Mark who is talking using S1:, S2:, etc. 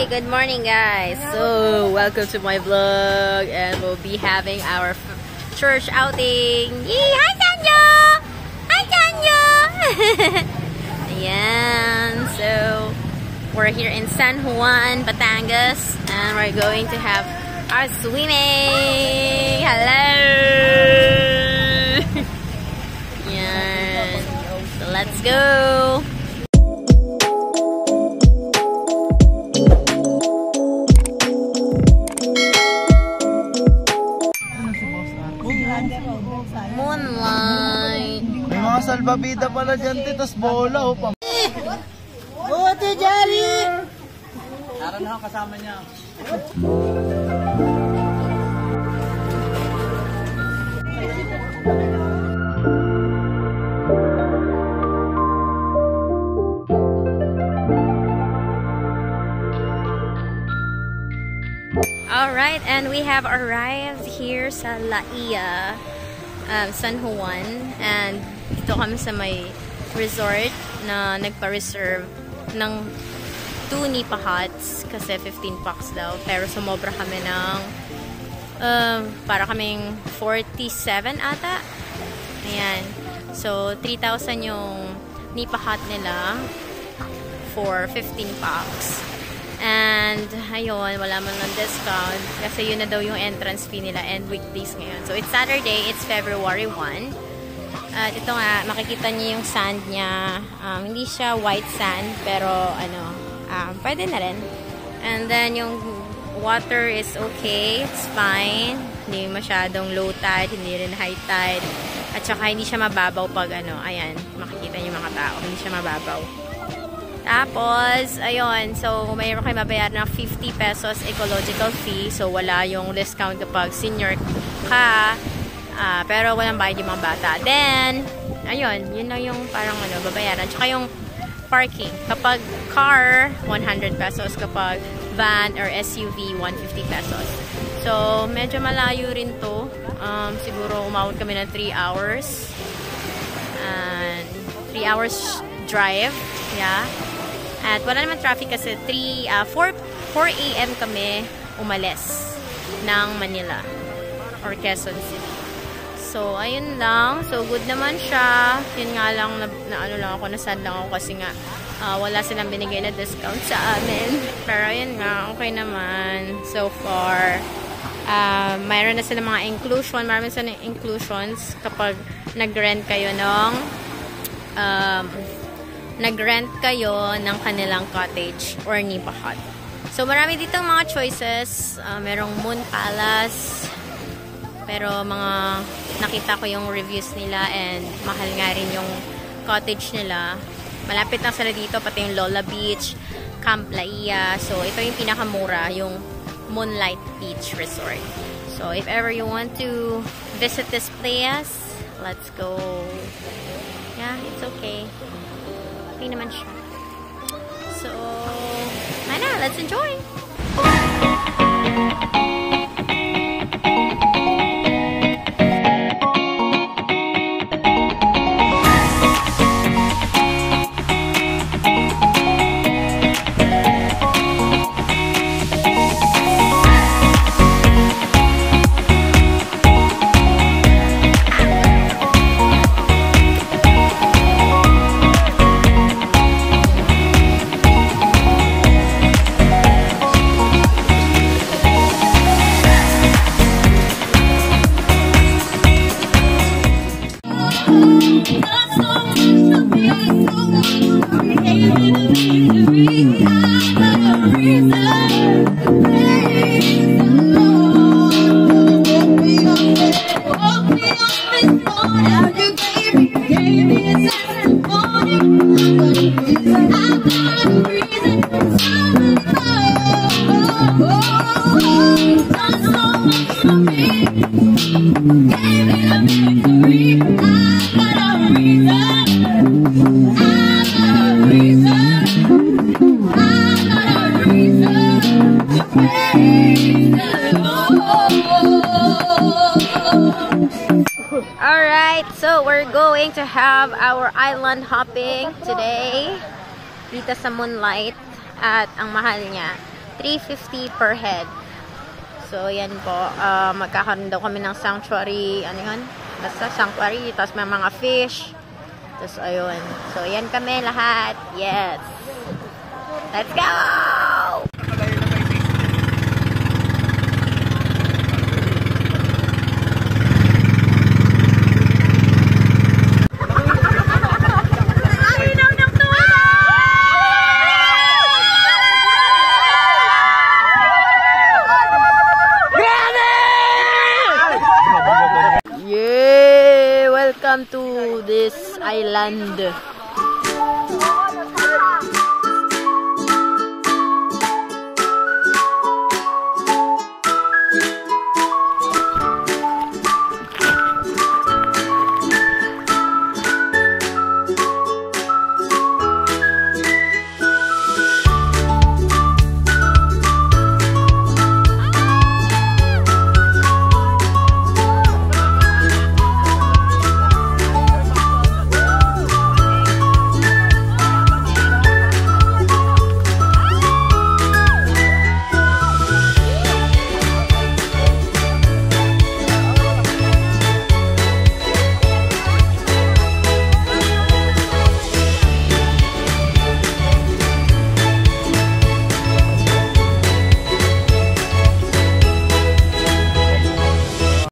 S1: Good morning, guys. So, welcome to my vlog, and we'll be having our church outing. Yay! Hi, Sanyo! Hi, Sanyo! Ayan. So, we're here in San Juan, Batangas, and we're going to have our swimming. Hello! Ayan. So, let's go! Moonlight.
S2: May mga salbabida pala dyan, tas bola, oh.
S3: Buti, Jerry!
S2: Naran na kasama niya.
S1: Alright, and we have arrived here sa La Ia, San Juan, and dito kami sa may resort na nagpa-reserve ng 2 nipa huts kasi 15 bucks daw, pero sumobra kami ng para kaming 47 ata. Ayan, so 3,000 yung nipa hut nila for 15 bucks. And, ayun, wala man ng discount kasi yun na daw yung entrance fee nila and weekdays ngayon. So, it's Saturday, it's February 1. At ito nga, makikita niyo yung sand niya. Hindi siya white sand, pero, pwede na rin. And then, yung water is okay, it's fine. Hindi masyadong low tide, hindi rin high tide. At saka, hindi siya mababaw pag, ayan, makikita niyo mga tao, hindi siya mababaw. Tapos, ayun, so mayroon kayo mabayaran ng 50 pesos ecological fee. So, wala yung discount kapag senior ka. Pero walang bayad yung mga bata. Then, ayun, yun lang yung parang babayaran. Tsaka yung parking. Kapag car, 100 pesos. Kapag van or SUV, 150 pesos. So, medyo malayo rin to. Siguro umabot kami ng 3 hours. 3 hours drive. Yeah. At wala naman traffic kasi 4 a.m. kami umalis ng Manila or Quezon City. So, ayun lang. So, good naman siya. Yun nga lang, nasad lang ako kasi nga wala silang binigay na discount sa amin. Pero ayun nga, okay naman so far. Mayroon na sila mga inclusion. Marami silang inclusions kapag nag-rent kayo ng kanilang cottage or nipa hut. So, marami ditong mga choices. Merong Moon Palace. Pero, nakita ko yung reviews nila and mahal nga rin yung cottage nila. Malapit lang sila dito, pati yung Lola Beach, Camp La Ia. So, ito yung pinakamura, yung Moonlight Beach Resort. So, if ever you want to visit this place, let's go. Yeah, it's okay. Okay naman siya. So, let's enjoy! Alright, so we're going to have our island hopping today dito sa Moonlight, at ang mahal niya 350 per head. So, yan po. Magkakaroon daw kami ng sanctuary. Ano yun? Basta sanctuary. Tapos may mga fish. Tapos, ayun. So, yan kami lahat. Yes! Let's go! Welcome to this island.